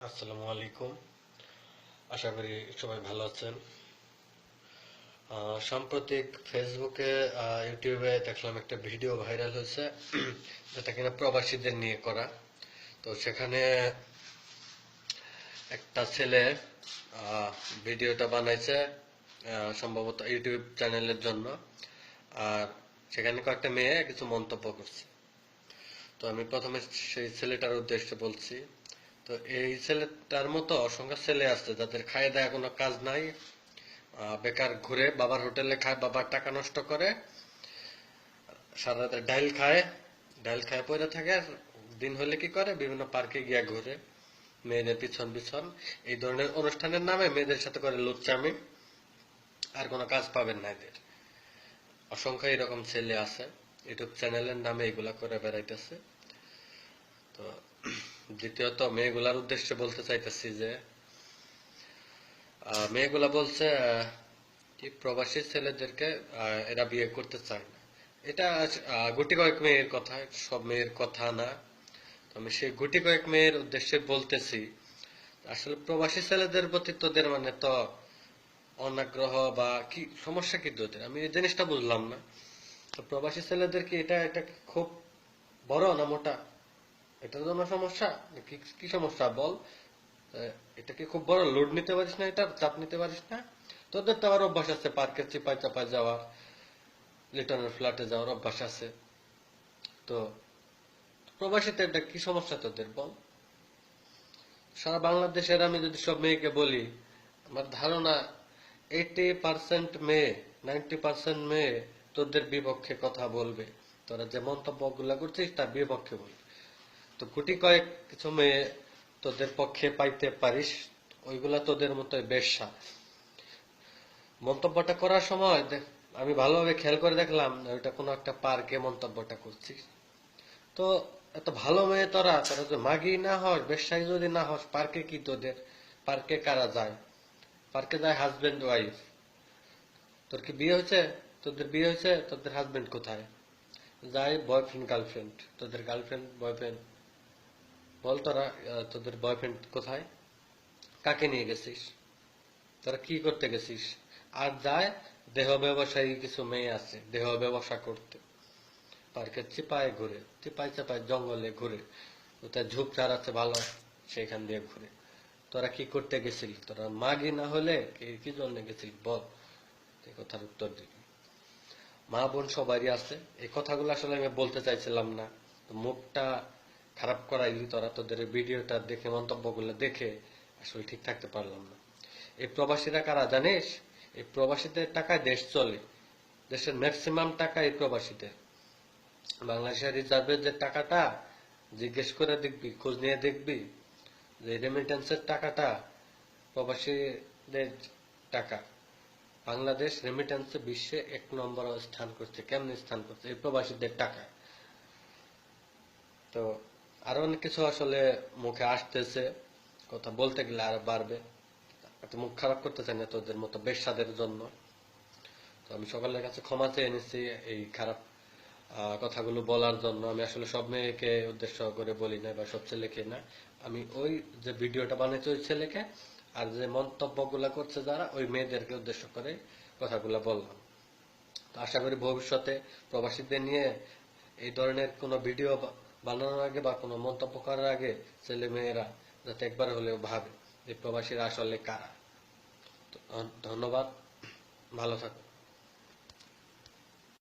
আসসালামু আলাইকুম। আশা করি সবাই ভালো আছেন। সাম্প্রতিক ফেসবুকে ইউটিউবে দেখলাম একটা ভিডিও ভাইরাল হয়েছে যেটা কিনা প্রবাসীদের নিয়ে করা। তো সেখানে একটা ছেলে ভিডিওটা বানাইছে সম্ভবত ইউটিউব চ্যানেলের জন্য। আর সেখানে কয়েকটা মেয়ে কিছু মন্তব্য করছে। তো আমি প্রথমে সেই ছেলেটার উদ্দেশ্যে বলছি। তো এই ছেলেটার মতো অসংখ্য ছেলে আছে যাদের খায় দায় কোনো কাজ নাই, বেকার ঘুরে, বাবার হোটেলে খায়, বাবার টাকা নষ্ট করে, সারা রাত ডাইল খায় পড়ে থাকে। আর দিন হলে কি করে, বিভিন্ন পার্কে গিয়া ঘুরে মেয়েদের পিছন পিছন এই ধরনের অনুষ্ঠানের নামে মেয়েদের সাথে করে লুচ্চামি। আর কোনো কাজ পাবেন না এদের। অসংখ্য এরকম ছেলে আছে ইউটিউব চ্যানেলের নামে এগুলা করে বেড়াইতেছে। তো দ্বিতীয়ত মেয়েগুলার উদ্দেশ্যে বলতে চাইতেছি যে মেয়েগুলা বলছে কি প্রবাসী ছেলেদেরকে এরা বিয়ে করতে চায় না। এটা গুটি কয়েক মেয়ের কথা, সব মেয়ের কথা না। তো আমি সেই গুটি কয়েক মেয়ের উদ্দেশ্যে বলতেছি, আসলে প্রবাসী ছেলেদের প্রতি তোদের মানে তো অনাগ্রহ বা কি সমস্যা, কি তোদের? আমি এই জিনিসটা বুঝলাম না। তো প্রবাসী ছেলেদের কি এটা কি খুব বড় না মোটা? এটার জন্য সমস্যা? কি কি সমস্যা বল? এটা কি খুব বড় লোড নিতে পারিস না? এটা চাপ নিতে পারিস না? তোদের তো আবার অভ্যাস আছে পার্কে চিপায় চাপায় যাওয়া, লিটনের ফ্ল্যাটে যাওয়ার অভ্যাস আছে। তো প্রবাসীতে এটা কি সমস্যা তোদের বল? সারা বাংলাদেশের আমি যদি সব মেয়েকে বলি, আমার ধারণা 80% মেয়ে, 90% মেয়ে তোদের বিপক্ষে কথা বলবে। তোরা যে মন্তব্য গুলা করছিস তার বিপক্ষে বলবে। তো গুটি কয়েক কিছু মেয়ে তোদের পক্ষে পাইতে পারিস, ওইগুলা তোদের মতোই বেশ্যা। মন্তব্যটা করার সময় আমি ভালোভাবে খেয়াল করে দেখলাম ওইটা কোনো একটা পার্কে মন্তব্যটা করছিস। তো এত ভালো মেয়ে তোরা তোরা যদি মাগি না হস, বেশ্যাই যদি না হস, পার্কে কি তোদের? পার্কে কারা যায়? পার্কে যায় হাজবেন্ড ওয়াইফ। তোর কি বিয়ে হয়েছে? তোদের বিয়ে হয়েছে? তোদের হাজবেন্ড কোথায়? যায় বয়ফ্রেন্ড গার্লফ্রেন্ড। তোদের গার্লফ্রেন্ড বয়ফ্রেন্ড বল তোরা, তোদের বয়ফ্রেন্ড কোথায়? কাকে নিয়ে গেছিস? তোরা কি করতে গেছিস? আর যায় দেহ ব্যবসায়ী কিছু মেয়ে আছে দেহ ব্যবসা করতে, পার্কে চিপায় ঘুরে, চিপায় চাপায় জঙ্গলে ঘুরে, কোথায় ঝোপঝাড় আছে ভালো, সেখান দিয়ে ঘুরে। তোরা কি করতে গেছিলি? তোরা মাগি না হলে কি জন্য গেছিলি বল? এই কথার উত্তর দিবি। মা বোন সবারই আছে, এই কথাগুলো আসলে আমি বলতে চাইছিলাম না। মুখটা খারাপ করাইলি তোরা, তোদের ভিডিওটা দেখে, মন্তব্যগুলো দেখে আসলে ঠিক থাকতে পারলাম না। এই প্রবাসীরা কারা জানিস? এই প্রবাসীদের টাকায় দেশ চলে। দেশের ম্যাক্সিমাম টাকা এই প্রবাসীদের। বাংলাদেশের রিজার্ভের যে টাকাটা, জিজ্ঞেস করে দেখবি, খোঁজ নিয়ে দেখবি যে রেমিটেন্সের টাকাটা প্রবাসীদের টাকা। বাংলাদেশ রেমিটেন্সে বিশ্বে 1 নম্বর স্থান করছে। কেমন স্থান করছে? এই প্রবাসীদের টাকা। তো আরো অনেক কিছু আসলে মুখে আসতেছে, কথা বলতে গেলে আরো বাড়বে। এত মুখ খারাপ করতে চাই না তোদের মতো বেশ্যাদের জন্য। তো আমি সকলের কাছে ক্ষমা চেয়ে নিচ্ছি এই খারাপ কথাগুলো বলার জন্য। আমি আসলে সব মেয়েকে উদ্দেশ্য করে বলি না বা সব ছেলেকে না। আমি ওই যে ভিডিওটা বানিয়েছি ওই ছেলেকে, আর যে মন্তব্যগুলা করছে যারা, ওই মেয়েদেরকে উদ্দেশ্য করে কথাগুলা বললাম। তো আশা করি ভবিষ্যতে প্রবাসীদের নিয়ে এই ধরনের কোনো ভিডিও বানানোর আগে বা কোনো মন্তব্য করার আগে ছেলে মেয়েরা যাতে একবার হলেও ভাবে যে প্রবাসীরা আসলে কারা। তো ধন্যবাদ, ভালো থাকো।